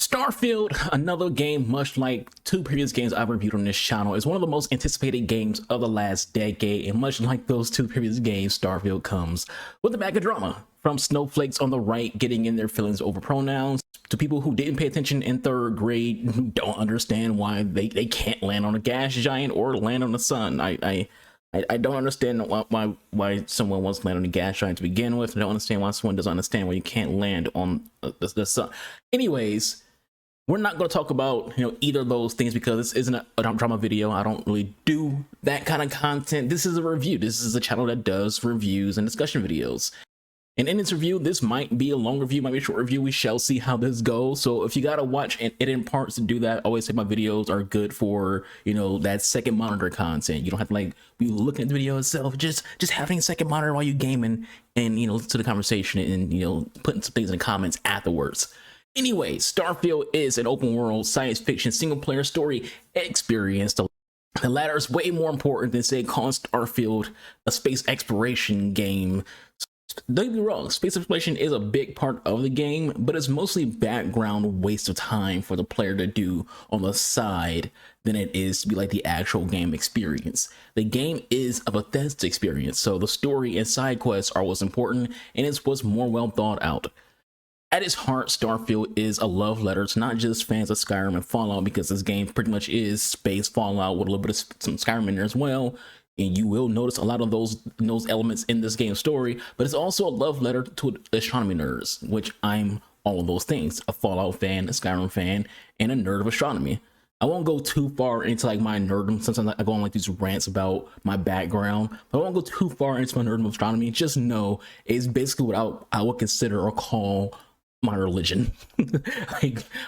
Starfield, another game much like two previous games I've reviewed on this channel, is one of the most anticipated games of the last decade, and much like those two previous games, Starfield comes with a bag of drama. From snowflakes on the right getting in their feelings over pronouns, to people who didn't pay attention in third grade who don't understand why they can't land on a gas giant or land on the sun. I don't understand why someone wants to land on a gas giant to begin with. I don't understand why someone doesn't understand why you can't land on the sun. Anyways, we're not going to talk about either of those things because this isn't a drama video. I don't really do that kind of content. This is a review. This is a channel that does reviews and discussion videos. And in this review, this might be a long review, might be a short review. We shall see how this goes. So if you got to watch it in parts to do that, I always say my videos are good for, that second monitor content. You don't have to be looking at the video itself, just having a second monitor while you gaming and, listen to the conversation and, putting some things in the comments afterwards. Anyway, Starfield is an open world science fiction single player story experience. The latter is way more important than, say, calling Starfield a space exploration game. Don't get me wrong, space exploration is a big part of the game, but it's mostly background waste of time for the player to do on the side than it is to be like the actual game experience. The game is a Bethesda experience, so the story and side quests are what's important, and it's what's more well thought out. At its heart, Starfield is a love letter to not just fans of Skyrim and Fallout, because this game pretty much is space Fallout with a little bit of some Skyrim in there as well. And you will notice a lot of those elements in this game's story, but it's also a love letter to astronomy nerds, which I'm all of those things: a Fallout fan, a Skyrim fan, and a nerd of astronomy. I won't go too far into my nerddom. Sometimes I go on these rants about my background, but I won't go too far into my nerdom of astronomy. Just know it's basically what I would consider or call my religion.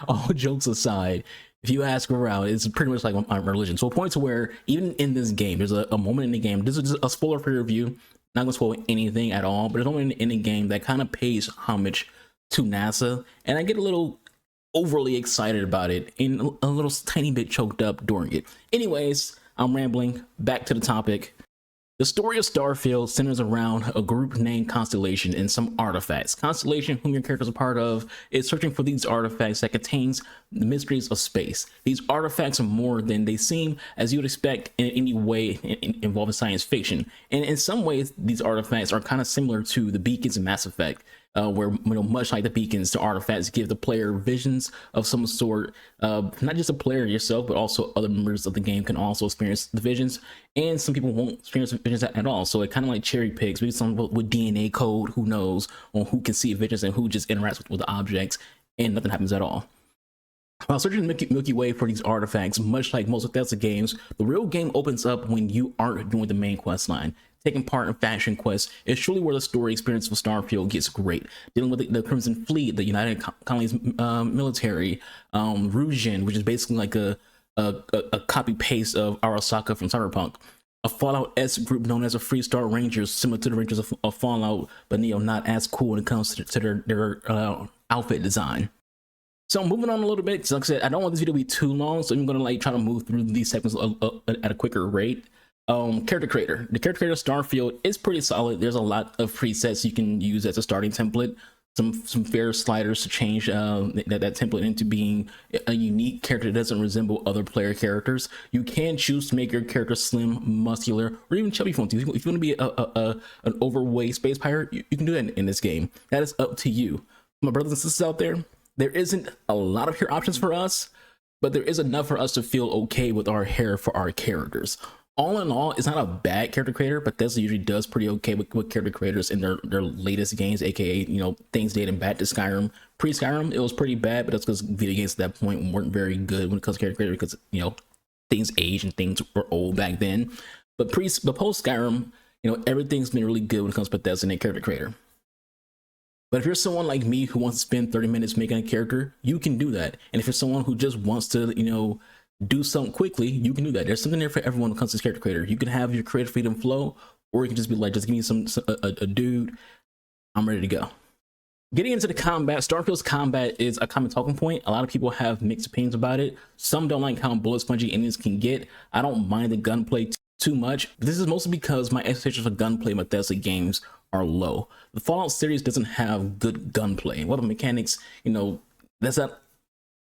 All jokes aside, if you ask around, it's pretty much like my religion. So a point to where even in this game, there's a moment in the game. This is just a spoiler for your review. Not gonna spoil anything at all, but there's a moment in the game that kind of pays homage to NASA, and I get a little overly excited about it and a little tiny bit choked up during it. Anyways, I'm rambling. Back to the topic. The story of Starfield centers around a group named Constellation and some artifacts. Constellation, whom your character is a part of, is searching for these artifacts that contains the mysteries of space. These artifacts are more than they seem, as you would expect in any way involving science fiction. And in some ways, these artifacts are kind of similar to the beacons in Mass Effect, where much like the beacons, the artifacts give the player visions of some sort. Not just the player yourself, but also other members of the game can also experience the visions, and some people won't experience visions at all. So it kind of cherry picks. Maybe some with DNA code, who knows, on who can see visions and who just interacts with the objects, and nothing happens at all. While searching the Milky Way for these artifacts, much like most Bethesda games, the real game opens up when you aren't doing the main quest line. Taking part in faction quests is truly where the story experience for Starfield gets great. Dealing with the Crimson Fleet, the United Colonies military, Rusian, which is basically like a copy paste of Arasaka from Cyberpunk. A Fallout S group known as the Freestar Rangers, similar to the Rangers of Fallout, but not as cool when it comes to their outfit design. So moving on a little bit, because like I said, I don't want this video to be too long, so I'm gonna try to move through these segments at a quicker rate. Character creator. The character creator of Starfield is pretty solid. There's a lot of presets you can use as a starting template. Some fair sliders to change that template into being a unique character that doesn't resemble other player characters. You can choose to make your character slim, muscular, or even chubby if you want to. If you want to be an overweight space pirate, you can do that in this game. That is up to you. My brothers and sisters out there isn't a lot of hair options for us, but there is enough for us to feel okay with our hair for our characters. All in all, it's not a bad character creator, but Bethesda usually does pretty okay with character creators in their latest games, aka things dating back to Skyrim. Pre-Skyrim, it was pretty bad, but that's because video games at that point weren't very good when it comes to character creator, because things age and things were old back then. But post Skyrim, everything's been really good when it comes to Bethesda and their character creator. But if you're someone like me who wants to spend 30 minutes making a character, you can do that. And if you're someone who just wants to, do something quickly, you can do that. There's something there for everyone when it comes to character creator. You can have your creative freedom flow, or you can just be like, just give me a dude, I'm ready to go. Getting into the combat, Starfield's combat is a common talking point. A lot of people have mixed opinions about it. Some don't like how bullet spongy enemies can get. I don't mind the gunplay too much. This is mostly because my expectations for gunplay in Bethesda games are low. The Fallout series doesn't have good gunplay. Weapon mechanics, that's not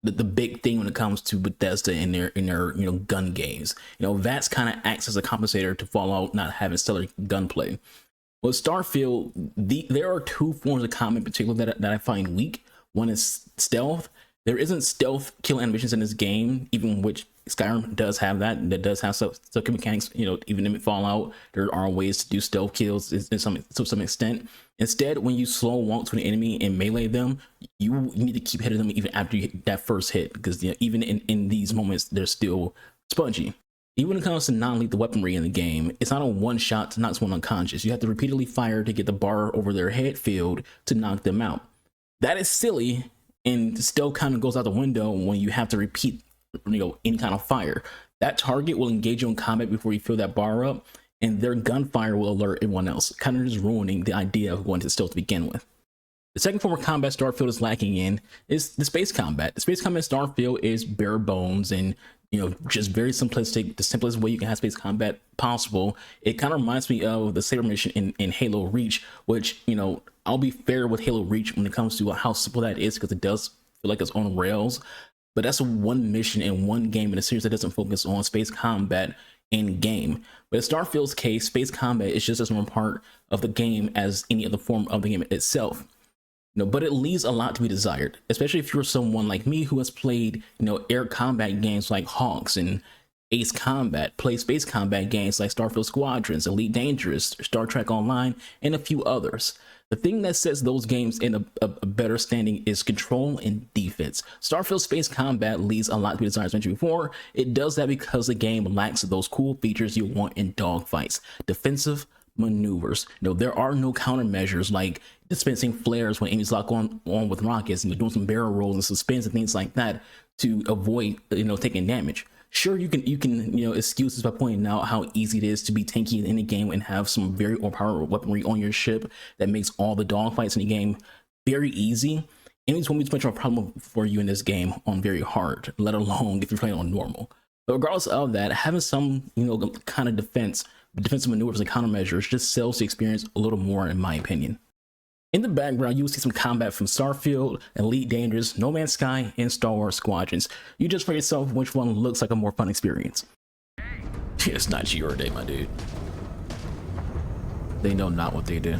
the big thing when it comes to Bethesda in their gun games. That's kind of acts as a compensator to Fallout not having stellar gunplay. Well, Starfield, there are two forms of combat in particular that I find weak. One is stealth. There isn't stealth kill animations in this game, even which Skyrim does have that. That does have some mechanics. Even in Fallout, there are ways to do stealth kills to some extent. Instead, when you slow walk to an enemy and melee them, you need to keep hitting them even after you hit that first hit, because even in these moments, they're still spongy. Even when it comes to non-lethal weaponry in the game, it's not a one shot to knock someone unconscious. You have to repeatedly fire to get the bar over their head filled to knock them out. That is silly, and still kind of goes out the window when you have to repeat any kind of fire. That target will engage you in combat before you fill that bar up, and their gunfire will alert everyone else, kind of just ruining the idea of going to stealth to begin with. The second form of combat Starfield is lacking in is the space combat. The space combat in Starfield is bare bones and just very simplistic, the simplest way you can have space combat possible. It kind of reminds me of the Saber mission in Halo Reach, which, I'll be fair with Halo Reach when it comes to how simple that is, because it does feel like it's on rails. But that's one mission in one game in a series that doesn't focus on space combat in game. But in Starfield's case, space combat is just as much part of the game as any other form of the game itself. But it leaves a lot to be desired, especially if you're someone like me who has played, air combat games like Hawks and Ace Combat, played space combat games like Starfield Squadrons, Elite Dangerous, Star Trek Online, and a few others. The thing that sets those games in a better standing is control and defense. Starfield Space Combat leaves a lot to be desired, as mentioned before. It does that because the game lacks those cool features you want in dogfights. Defensive maneuvers. There are no countermeasures like dispensing flares when enemies lock on with rockets, and doing some barrel rolls and suspends and things like that to avoid taking damage. Sure, you can excuse this by pointing out how easy it is to be tanky in any game and have some very overpowered weaponry on your ship that makes all the dogfights in the game very easy. Enemies won't be too much of a problem for you in this game on very hard, let alone if you're playing on normal. But regardless of that, having some kind of defensive maneuvers and countermeasures just sells the experience a little more, in my opinion. In the background, you will see some combat from Starfield, Elite Dangerous, No Man's Sky, and Star Wars Squadrons. You just for yourself which one looks like a more fun experience. It's not your day, my dude. They know not what they do.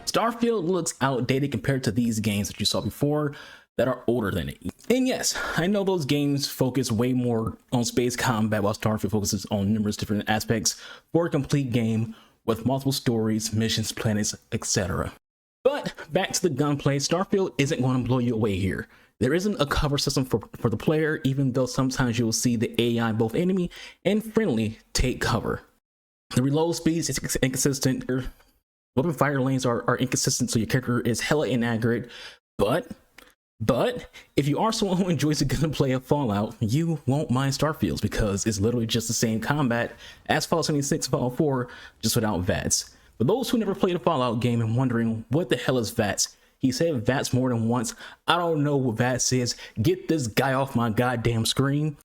Starfield looks outdated compared to these games that you saw before that are older than it. And yes, I know those games focus way more on space combat while Starfield focuses on numerous different aspects for a complete game with multiple stories, missions, planets, etc. But back to the gunplay, Starfield isn't going to blow you away here. There isn't a cover system for the player, even though sometimes you'll see the AI, both enemy and friendly, take cover. The reload speeds is inconsistent. Weapon fire lanes are inconsistent, so your character is hella inaccurate, but But if you are someone who enjoys a gunplay of Fallout, you won't mind Starfields because it's literally just the same combat as Fallout 76 and Fallout 4, just without VATS. For those who never played a Fallout game and wondering what the hell is VATS, he said VATS more than once. I don't know what VATS is. Get this guy off my goddamn screen.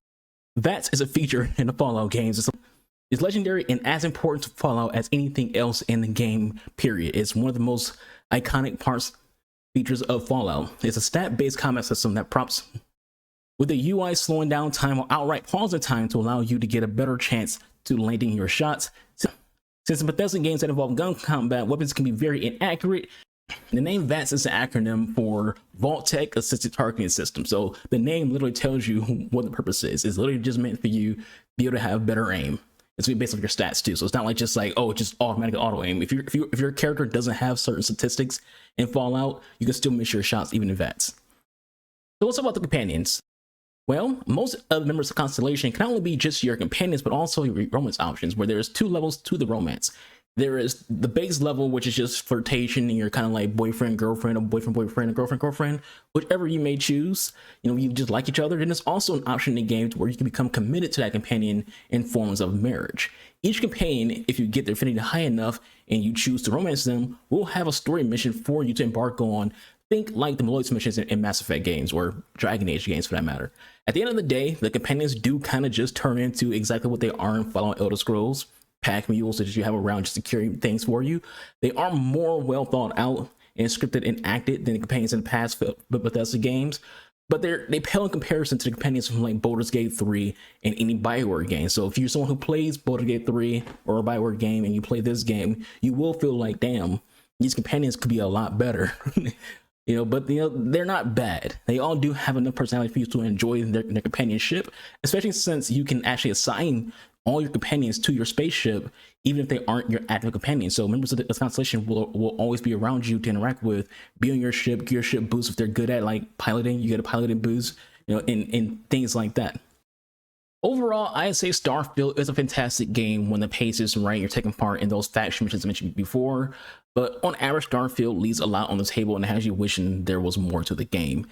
VATS is a feature in the Fallout games. It's legendary and as important to Fallout as anything else in the game, period. It's one of the most iconic features of Fallout. It's a stat-based combat system that prompts with the UI slowing down time or outright pausing time to allow you to get a better chance to landing your shots. Since in Bethesda games that involve gun combat, weapons can be very inaccurate. The name VATS is an acronym for Vault-Tec Assisted Targeting System. So the name literally tells you what the purpose is. It's literally just meant for you to be able to have better aim. It's gonna be based on your stats too. So it's not like just like, oh, it's just automatically auto aim. If your character doesn't have certain statistics in Fallout, you can still miss your shots even in VATS. So what's about the companions? Well, most of the members of Constellation can not only be just your companions, but also your romance options, where there's 2 levels to the romance. There is the base level, which is just flirtation and you're kind of like boyfriend, girlfriend, or boyfriend, boyfriend, or girlfriend, girlfriend, whichever you may choose. You know, you just like each other. Then there's also an option in the game where you can become committed to that companion in forms of marriage. Each companion, if you get their affinity high enough and you choose to romance them, will have a story mission for you to embark on. Think like the Meloids missions in Mass Effect games or Dragon Age games for that matter. At the end of the day, the companions do kind of just turn into exactly what they are in Fallout Elder Scrolls. Pack mules that you have around just securing things for you. They are more well thought out and scripted and acted than the companions in the past Bethesda games, but they pale in comparison to the companions from like Baldur's Gate 3 and any BioWare game. So if you're someone who plays Baldur's Gate 3 or a BioWare game and you play this game, you will feel like, damn, these companions could be a lot better. You know, but you know, they're not bad. They all do have enough personality for you to enjoy their companionship, especially since you can actually assign all your companions to your spaceship, even if they aren't your active companions. So members of the Constellation will always be around you to interact with, be on your ship, get your ship boost if they're good at like piloting, you get a piloting boost, you know, and things like that. Overall, I'd say Starfield is a fantastic game when the pace is right, you're taking part in those faction missions I mentioned before, but on average, Starfield leaves a lot on the table and has you wishing there was more to the game.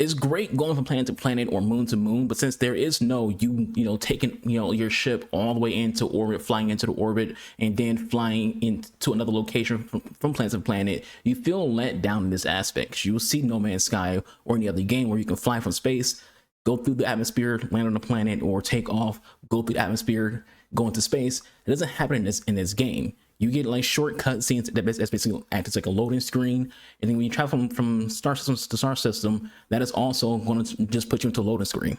It's great going from planet to planet or moon to moon, but since there is no you know taking your ship all the way into orbit, flying into the orbit, and then flying into another location from planet to planet, you feel let down in this aspect. You will see No Man's Sky or any other game where you can fly from space, go through the atmosphere, land on a planet, or take off, go through the atmosphere, go into space. It doesn't happen in this game. You get like short cutscenes that's basically act as like a loading screen, and then when you travel from star system to star system, that is also going to just put you into a loading screen.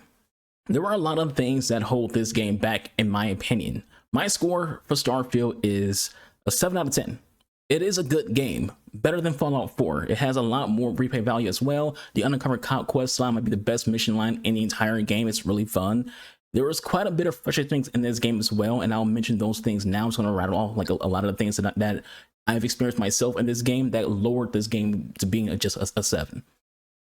There are a lot of things that hold this game back, in my opinion. My score for Starfield is a 7 out of 10. It is a good game, better than Fallout 4. It has a lot more replay value as well. The Undercover Cop quest line might be the best mission line in the entire game. It's really fun. There was quite a bit of frustrating things in this game as well, and I'll mention those things now. I'm just going to rattle off like a lot of the things that I've experienced myself in this game that lowered this game to being just a 7.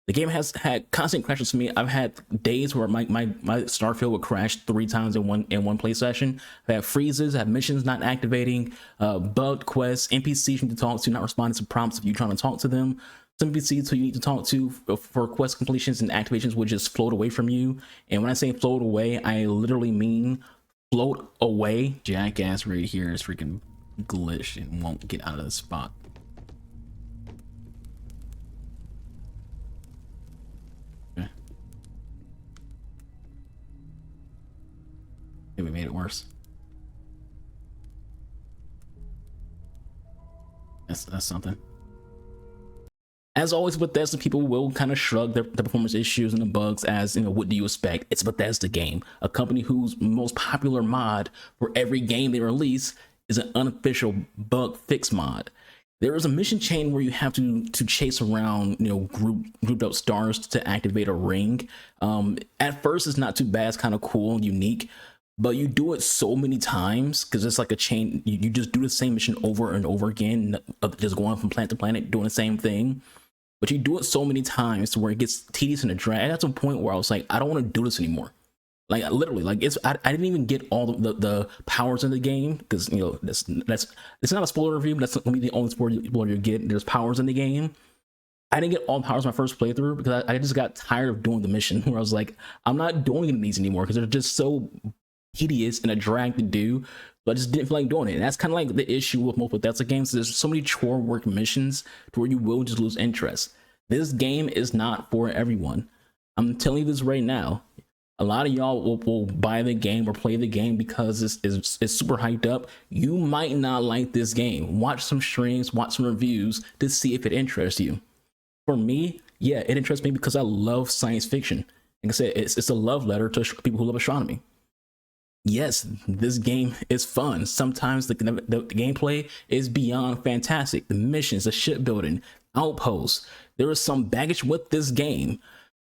The game has had constant crashes for me. I've had days where my Starfield would crash 3 times in one play session. I've had freezes, I've had missions not activating, bugged quests, NPCs you need to talk to not responding to prompts if you're trying to talk to them. Some NPCs who you need to talk to for quest completions and activations would just float away from you. And when I say float away, I literally mean float away. Jackass right here is freaking glitched and won't get out of the spot. We made it worse. That's something. As always, Bethesda people will kind of shrug the performance issues and the bugs as, you know, what do you expect? It's a Bethesda game, a company whose most popular mod for every game they release is an unofficial bug fix mod. There is a mission chain where you have to chase around, you know, grouped up stars to activate a ring. At first, it's not too bad. It's kind of cool and unique. But you do it so many times because it's like a chain. You just do the same mission over and over again, just going from planet to planet, doing the same thing. But you do it so many times to where it gets tedious and a drag. That's a point where I was like, I don't want to do this anymore. Like literally, like I didn't even get all the powers in the game because, you know, that's it's not a spoiler review. But that's gonna be the only spoiler you get. There's powers in the game. I didn't get all powers my first playthrough because I just got tired of doing the mission where I was like, I'm not doing these anymore because they're just so tedious and a drag to do. So I just didn't feel like doing it. And that's kind of like the issue with most Bethesda games. There's so many chore work missions to where you will just lose interest. This game is not for everyone. I'm telling you this right now. A lot of y'all will buy the game or play the game because it's super hyped up. You might not like this game. Watch some streams, watch some reviews to see if it interests you. For me, yeah, it interests me because I love science fiction. Like I said, it's a love letter to people who love astronomy. Yes, this game is fun. Sometimes the gameplay is beyond fantastic. The missions, the shipbuilding, outposts. There is some baggage with this game,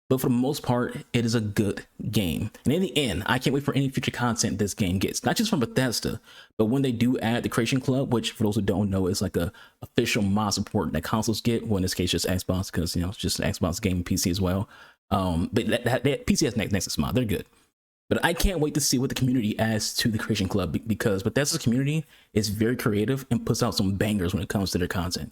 but for the most part, it is a good game. And in the end, I can't wait for any future content this game gets. Not just from Bethesda, but when they do add the Creation Club, which for those who don't know is like a official mod support that consoles get. Well, in this case, just Xbox, because you know it's just an Xbox game and PC as well. But that PC has Nexus mod. They're good. But I can't wait to see what the community adds to the Creation Club because Bethesda's community is very creative and puts out some bangers when it comes to their content.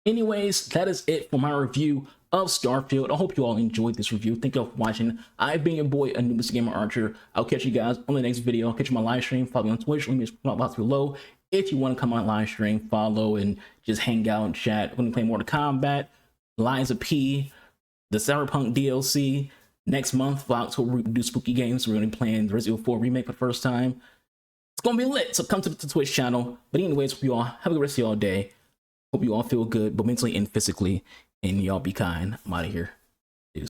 Anyways, that is it for my review of Starfield. I hope you all enjoyed this review. Thank you all for watching. I've been your boy, Anubis Gamer Archer. I'll catch you guys on the next video. I'll catch you on my live stream. Follow me on Twitch. Link in the box below. If you want to come on live stream, follow and just hang out and chat. We're going to play Mortal Kombat, Lies of P, the Cyberpunk DLC. Next month, for October, we do spooky games. We're going to be playing the Resident Evil 4 remake for the first time. It's going to be lit, so come to the Twitch channel. But anyways, hope you all have a good rest of y'all day. Hope you all feel good, but mentally and physically. And y'all be kind. I'm out of here.